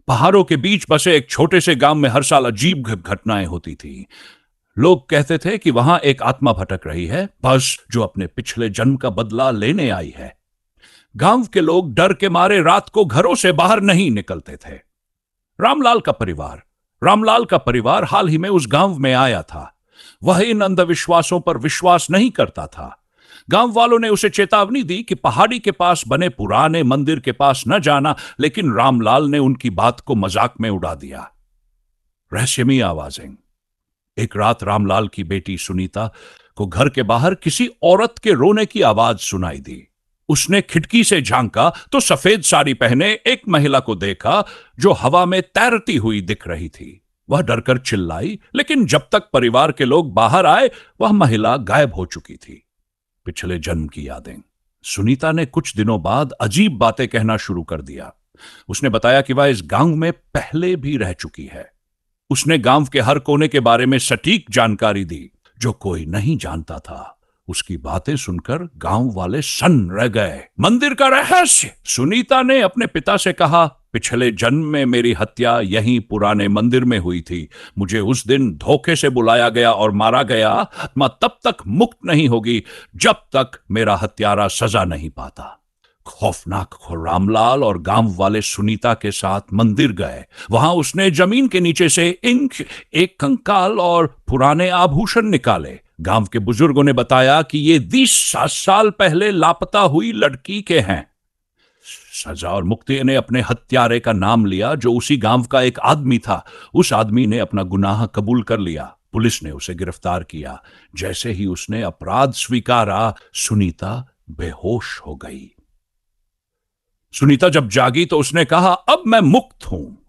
पहाड़ों के बीच बसे एक छोटे से गांव में हर साल अजीब घटनाएं होती थी। लोग कहते थे कि वहां एक आत्मा भटक रही है, बस जो अपने पिछले जन्म का बदला लेने आई है। गांव के लोग डर के मारे रात को घरों से बाहर नहीं निकलते थे। रामलाल का परिवार रामलाल का परिवार हाल ही में उस गांव में आया था। वह इन अंधविश्वासों पर विश्वास नहीं करता था। गांव वालों ने उसे चेतावनी दी कि पहाड़ी के पास बने पुराने मंदिर के पास न जाना, लेकिन रामलाल ने उनकी बात को मजाक में उड़ा दिया। रहस्यमयी आवाजें। एक रात रामलाल की बेटी सुनीता को घर के बाहर किसी औरत के रोने की आवाज सुनाई दी। उसने खिड़की से झांका तो सफेद साड़ी पहने एक महिला को देखा जो हवा में तैरती हुई दिख रही थी। वह डरकर चिल्लाई, लेकिन जब तक परिवार के लोग बाहर आए वह महिला गायब हो चुकी थी। पिछले जन्म की यादें। सुनीता ने कुछ दिनों बाद अजीब बातें कहना शुरू कर दिया। उसने बताया कि वह इस गांव में पहले भी रह चुकी है। उसने गांव के हर कोने के बारे में सटीक जानकारी दी जो कोई नहीं जानता था। उसकी बातें सुनकर गांव वाले सन्न रह गए। मंदिर का रहस्य। सुनीता ने अपने पिता से कहा, पिछले जन्म में मेरी हत्या यहीं पुराने मंदिर में हुई थी। मुझे उस दिन धोखे से बुलाया गया और मारा गया। आत्मा तब तक मुक्त नहीं होगी जब तक मेरा हत्यारा सजा नहीं पाता। खौफनाक रामलाल और गांव वाले सुनीता के साथ मंदिर गए। वहां उसने जमीन के नीचे से इंक, एक कंकाल और पुराने आभूषण निकाले। गांव के बुजुर्गों ने बताया कि ये 20 साल पहले लापता हुई लड़की के हैं। सजा और मुक्ति ने अपने हत्यारे का नाम लिया जो उसी गांव का एक आदमी था। उस आदमी ने अपना गुनाह कबूल कर लिया। पुलिस ने उसे गिरफ्तार किया। जैसे ही उसने अपराध स्वीकारा, सुनीता बेहोश हो गई। सुनीता जब जागी तो उसने कहा, अब मैं मुक्त हूं।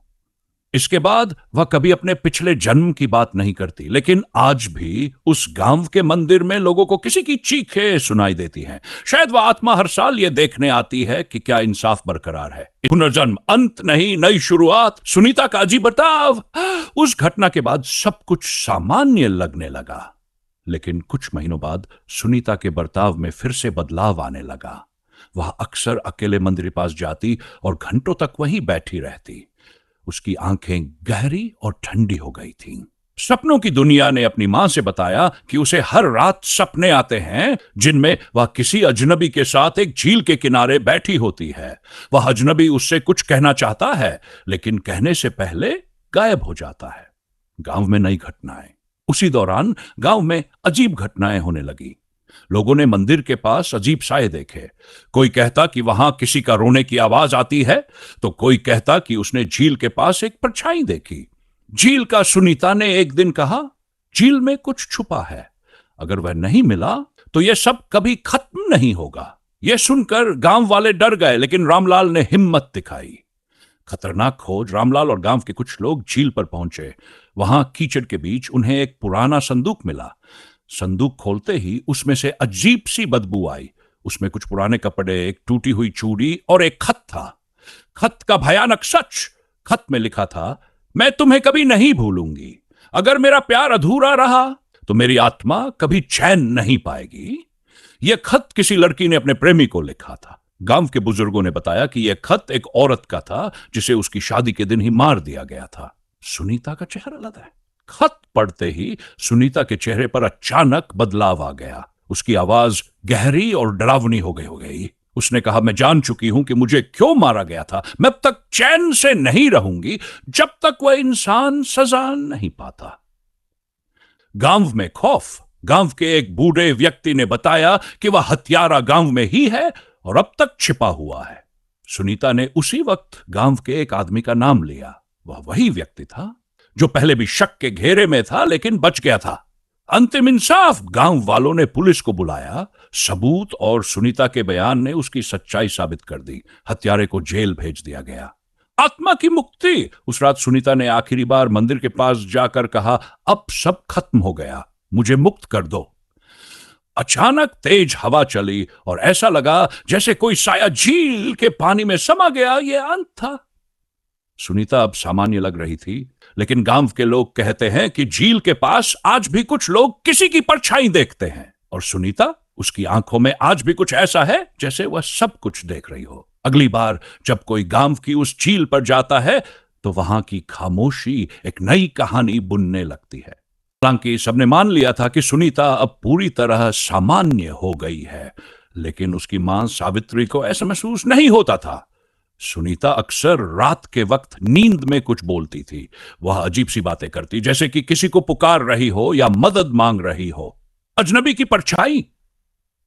इसके बाद वह कभी अपने पिछले जन्म की बात नहीं करती, लेकिन आज भी उस गांव के मंदिर में लोगों को किसी की चीखें सुनाई देती हैं। शायद वह आत्मा हर साल यह देखने आती है कि क्या इंसाफ बरकरार है। पुनर्जन्म अंत नहीं, नई शुरुआत। सुनीता का अजीब बर्ताव। उस घटना के बाद सब कुछ सामान्य लगने लगा, लेकिन कुछ महीनों बाद सुनीता के बर्ताव में फिर से बदलाव आने लगा। वह अक्सर अकेले मंदिर के पास जाती और घंटों तक वहीं बैठी रहती। उसकी आंखें गहरी और ठंडी हो गई थीं। सपनों की दुनिया ने अपनी मां से बताया कि उसे हर रात सपने आते हैं जिनमें वह किसी अजनबी के साथ एक झील के किनारे बैठी होती है। वह अजनबी उससे कुछ कहना चाहता है, लेकिन कहने से पहले गायब हो जाता है। गांव में नई घटनाएं। उसी दौरान गांव में अजीब घटनाएं होने लगी। लोगों ने मंदिर के पास अजीब साए देखे। कोई कहता कि वहां किसी का रोने की आवाज आती है, तो कोई कहता कि उसने झील के पास एक परछाई देखी। झील का सुनीता ने एक दिन कहा, झील में कुछ छुपा है। अगर वह नहीं मिला तो यह सब कभी खत्म नहीं होगा। यह सुनकर गांव वाले डर गए, लेकिन रामलाल ने हिम्मत दिखाई। खतरनाक खोज। रामलाल और गांव के कुछ लोग झील पर पहुंचे। वहां कीचड़ के बीच उन्हें एक पुराना संदूक मिला। संदूक खोलते ही उसमें से अजीब सी बदबू आई। उसमें कुछ पुराने कपड़े, एक टूटी हुई चूड़ी और एक खत था। खत का भयानक सच। खत में लिखा था, मैं तुम्हें कभी नहीं भूलूंगी। अगर मेरा प्यार अधूरा रहा तो मेरी आत्मा कभी चैन नहीं पाएगी। यह खत किसी लड़की ने अपने प्रेमी को लिखा था। गांव के बुजुर्गों ने बताया कि यह खत एक औरत का था जिसे उसकी शादी के दिन ही मार दिया गया था। सुनीता का चेहरा लगा है। खत पढ़ते ही सुनीता के चेहरे पर अचानक बदलाव आ गया। उसकी आवाज गहरी और डरावनी हो गई। उसने कहा, मैं जान चुकी हूं कि मुझे क्यों मारा गया था। मैं अब तक चैन से नहीं रहूंगी जब तक वह इंसान सजा नहीं पाता। गांव में खौफ। गांव के एक बूढ़े व्यक्ति ने बताया कि वह हत्यारा गांव में ही है और अब तक छिपा हुआ है। सुनीता ने उसी वक्त गांव के एक आदमी का नाम लिया। वह वही व्यक्ति था जो पहले भी शक के घेरे में था, लेकिन बच गया था। अंतिम इंसाफ। गांव वालों ने पुलिस को बुलाया। सबूत और सुनीता के बयान ने उसकी सच्चाई साबित कर दी। हत्यारे को जेल भेज दिया गया। आत्मा की मुक्ति। उस रात सुनीता ने आखिरी बार मंदिर के पास जाकर कहा, अब सब खत्म हो गया, मुझे मुक्त कर दो। अचानक तेज हवा चली और ऐसा लगा जैसे कोई साया झील के पानी में समा गया। यह अंत था। सुनीता अब सामान्य लग रही थी, लेकिन गांव के लोग कहते हैं कि झील के पास आज भी कुछ लोग किसी की परछाई देखते हैं। और सुनीता, उसकी आंखों में आज भी कुछ ऐसा है जैसे वह सब कुछ देख रही हो। अगली बार जब कोई गांव की उस झील पर जाता है तो वहां की खामोशी एक नई कहानी बुनने लगती है। हालांकि सबने मान लिया था कि सुनीता अब पूरी तरह सामान्य हो गई है, लेकिन उसकी मां सावित्री को ऐसा महसूस नहीं होता था। सुनीता अक्सर रात के वक्त नींद में कुछ बोलती थी। वह अजीब सी बातें करती, जैसे कि किसी को पुकार रही हो या मदद मांग रही हो। अजनबी की परछाई।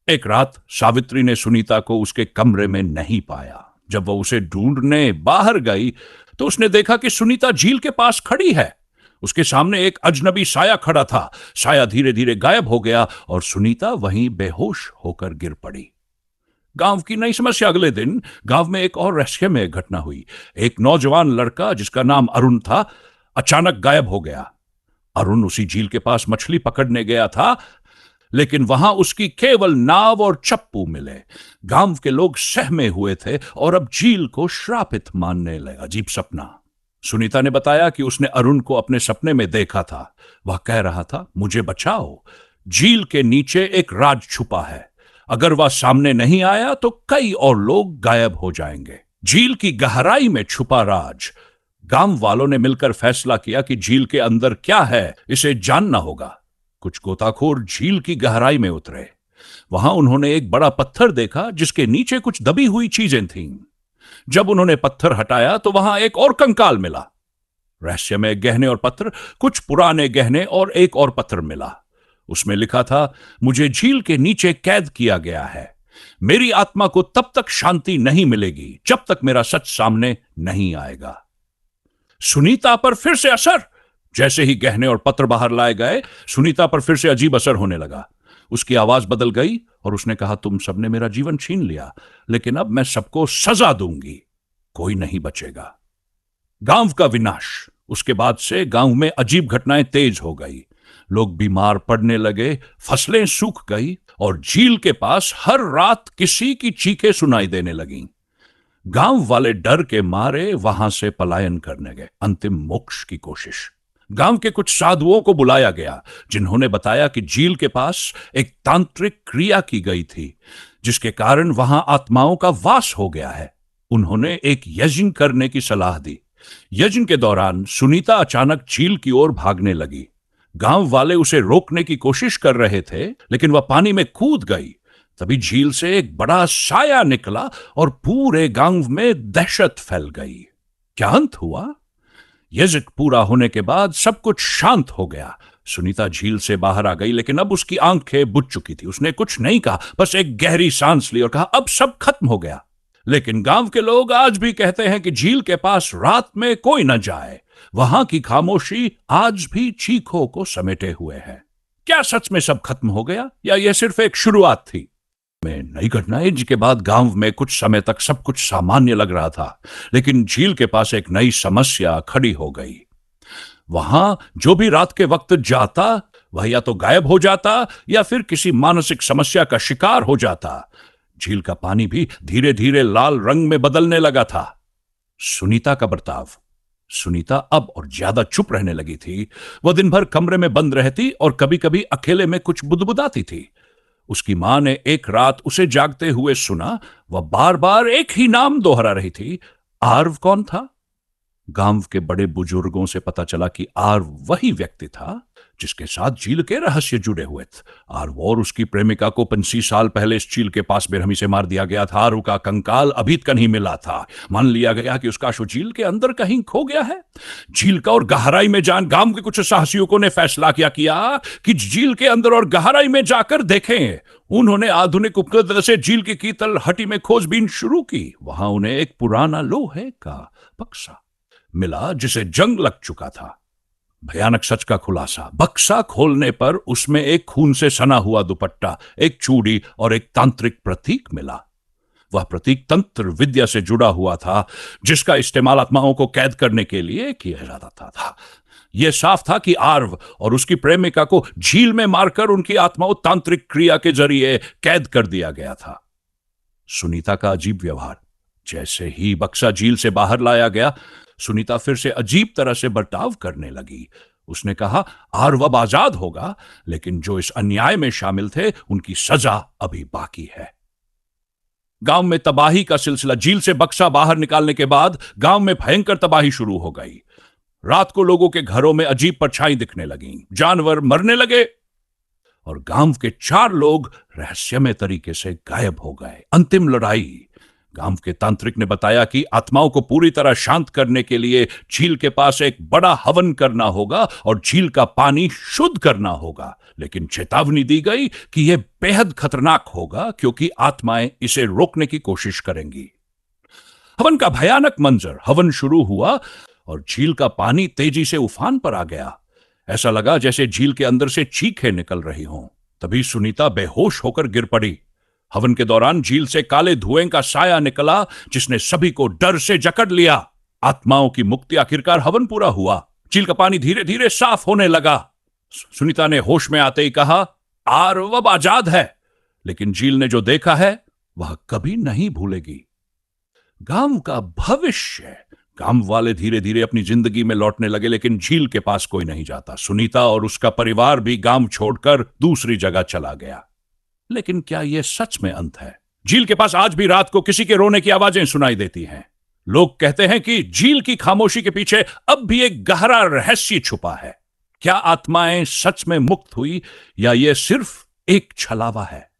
एक रात सावित्री ने सुनीता को उसके कमरे में नहीं पाया। जब वह उसे ढूंढने बाहर गई तो उसने देखा कि सुनीता झील के पास खड़ी है। उसके सामने एक अजनबी साया खड़ा था। साया धीरे धीरे गायब हो गया और सुनीता वहीं बेहोश होकर गिर पड़ी। गांव की नई समस्या। अगले दिन गांव में एक और रहस्यमय घटना हुई। एक नौजवान लड़का जिसका नाम अरुण था, अचानक गायब हो गया। अरुण उसी झील के पास मछली पकड़ने गया था, लेकिन वहां उसकी केवल नाव और चप्पू मिले। गांव के लोग सहमे हुए थे और अब झील को श्रापित मानने लगे। अजीब सपना। सुनीता ने बताया कि उसने अरुण को अपने सपने में देखा था। वह कह रहा था, मुझे बचाओ, झील के नीचे एक राज छुपा है। अगर वह सामने नहीं आया तो कई और लोग गायब हो जाएंगे। झील की गहराई में छुपा राज। गांव वालों ने मिलकर फैसला किया कि झील के अंदर क्या है, इसे जानना होगा। कुछ गोताखोर झील की गहराई में उतरे। वहां उन्होंने एक बड़ा पत्थर देखा जिसके नीचे कुछ दबी हुई चीजें थीं। जब उन्होंने पत्थर हटाया तो वहां एक और कंकाल मिला। रहस्यमय गहने और पत्थर। कुछ पुराने गहने और एक और पत्थर मिला। उसमें लिखा था, मुझे झील के नीचे कैद किया गया है। मेरी आत्मा को तब तक शांति नहीं मिलेगी जब तक मेरा सच सामने नहीं आएगा। सुनीता पर फिर से असर। जैसे ही गहने और पत्र बाहर लाए गए, सुनीता पर फिर से अजीब असर होने लगा। उसकी आवाज बदल गई और उसने कहा, तुम सबने मेरा जीवन छीन लिया, लेकिन अब मैं सबको सजा दूंगी। कोई नहीं बचेगा। गांव का विनाश। उसके बाद से गांव में अजीब घटनाएं तेज हो गई। लोग बीमार पड़ने लगे, फसलें सूख गई और झील के पास हर रात किसी की चीखें सुनाई देने लगीं। गांव वाले डर के मारे वहां से पलायन करने गए, अंतिम मोक्ष की कोशिश। गांव के कुछ साधुओं को बुलाया गया, जिन्होंने बताया कि झील के पास एक तांत्रिक क्रिया की गई थी, जिसके कारण वहां आत्माओं का वास हो गया है। उन्होंने एक यज्ञ करने की सलाह दी। यज्ञ के दौरान सुनीता अचानक झील की ओर भागने लगी। गांव वाले उसे रोकने की कोशिश कर रहे थे, लेकिन वह पानी में कूद गई। तभी झील से एक बड़ा साया निकला और पूरे गांव में दहशत फैल गई। क्या अंत हुआ? यज्ञ पूरा होने के बाद सब कुछ शांत हो गया। सुनीता झील से बाहर आ गई, लेकिन अब उसकी आंखें बुझ चुकी थी। उसने कुछ नहीं कहा, बस एक गहरी सांस ली और कहा, अब सब खत्म हो गया। लेकिन गांव के लोग आज भी कहते हैं कि झील के पास रात में कोई न जाए। वहां की खामोशी आज भी चीखों को समेटे हुए है। क्या सच में सब खत्म हो गया या यह सिर्फ एक शुरुआत थी? में नई घटनाएं जिसके बाद गांव में कुछ समय तक सब कुछ सामान्य लग रहा था, लेकिन झील के पास एक नई समस्या खड़ी हो गई। वहां जो भी रात के वक्त जाता, वह या तो गायब हो जाता या फिर किसी मानसिक समस्या का शिकार हो जाता। झील का पानी भी धीरे धीरे लाल रंग में बदलने लगा था। सुनीता का बर्ताव। सुनीता अब और ज्यादा चुप रहने लगी थी। वह दिन भर कमरे में बंद रहती और कभी कभी अकेले में कुछ बुदबुदाती थी। उसकी मां ने एक रात उसे जागते हुए सुना। वह बार बार एक ही नाम दोहरा रही थी। आर्व कौन था? गांव के बड़े बुजुर्गों से पता चला कि आर्व वही व्यक्ति था जिसके साथ झील के रहस्य जुड़े हुए थे। आर्व और उसकी प्रेमिका को 25 साल पहले इस झील के पास बेरहमी से मार दिया गया था। आर्व का कंकाल अभी तक नहीं मिला था। मान लिया गया कि उसका शव झील के अंदर कहीं खो गया है। झील का और गहराई में जान गांव के कुछ साहसियों ने फैसला किया कि झील के अंदर और गहराई में जाकर देखें। उन्होंने आधुनिक उपकरण से झील की तलहटी में खोजबीन शुरू की। वहां उन्हें एक पुराना लोहे का बक्सा मिला जिसे जंग लग चुका था। भयानक सच का खुलासा। बक्सा खोलने पर उसमें एक खून से सना हुआ दुपट्टा, एक चूड़ी और एक तांत्रिक प्रतीक मिला। वह प्रतीक तंत्र विद्या से जुड़ा हुआ था, जिसका इस्तेमाल आत्माओं को कैद करने के लिए किया जाता था। यह साफ था कि आर्व और उसकी प्रेमिका को झील में मारकर उनकी आत्माओं तांत्रिक क्रिया के जरिए कैद कर दिया गया था। सुनीता का अजीब व्यवहार। जैसे ही बक्सा झील से बाहर लाया गया, सुनीता फिर से अजीब तरह से बर्ताव करने लगी। उसने कहा, आर्व अब आजाद होगा, लेकिन जो इस अन्याय में शामिल थे उनकी सजा अभी बाकी है। गांव में तबाही का सिलसिला। झील से बक्सा बाहर निकालने के बाद गांव में भयंकर तबाही शुरू हो गई। रात को लोगों के घरों में अजीब परछाई दिखने लगी, जानवर मरने लगे और गांव के 4 लोग रहस्यमय तरीके से गायब हो गए। अंतिम लड़ाई। गांव के तांत्रिक ने बताया कि आत्माओं को पूरी तरह शांत करने के लिए झील के पास एक बड़ा हवन करना होगा और झील का पानी शुद्ध करना होगा, लेकिन चेतावनी दी गई कि यह बेहद खतरनाक होगा क्योंकि आत्माएं इसे रोकने की कोशिश करेंगी। हवन का भयानक मंजर। हवन शुरू हुआ और झील का पानी तेजी से उफान पर आ गया। ऐसा लगा जैसे झील के अंदर से चीखें निकल रही हों। तभी सुनीता बेहोश होकर गिर पड़ी। हवन के दौरान झील से काले धुएं का साया निकला जिसने सभी को डर से जकड़ लिया। आत्माओं की मुक्ति। आखिरकार हवन पूरा हुआ। झील का पानी धीरे धीरे साफ होने लगा। सुनीता ने होश में आते ही कहा, आर अब आजाद है। लेकिन झील ने जो देखा है वह कभी नहीं भूलेगी। गांव का भविष्य। गांव वाले धीरे धीरे अपनी जिंदगी में लौटने लगे, लेकिन झील के पास कोई नहीं जाता। सुनीता और उसका परिवार भी गांव छोड़कर दूसरी जगह चला गया। लेकिन क्या यह सच में अंत है? झील के पास आज भी रात को किसी के रोने की आवाजें सुनाई देती हैं। लोग कहते हैं कि झील की खामोशी के पीछे अब भी एक गहरा रहस्य छुपा है। क्या आत्माएं सच में मुक्त हुई या यह सिर्फ एक छलावा है?